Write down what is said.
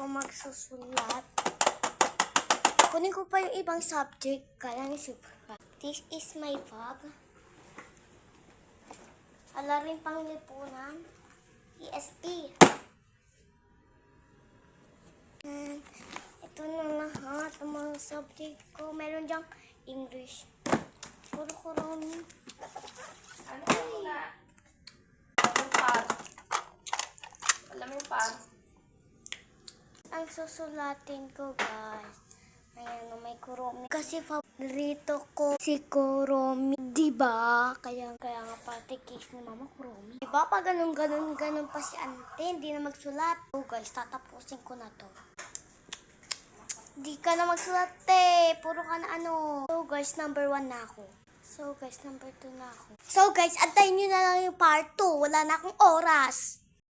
magsusulat. Kunin ko pa yung ibang subject. Kaya ni super. This is my bag. Ala rin pang lipunan. ESP. Ito na lahat ang mga subject ko. Meron diyang English. Puro kuromi. Ano na? Yung par. Alam mo yung par? Ang susulatin ko, guys. Ayan, may kuromi. Kasi favorito ko si kuromi. Diba? Kaya nga party case ni mama kuromi. Diba? Pag ganun pa si ante, hindi na magsulat. So guys, tatapusin ko na to. Di ka na magsulat puro ka na ano. So guys, number 1 na ako. So guys, number 2 na ako. So guys, antayin nyo na lang yung part 2. Wala na akong oras.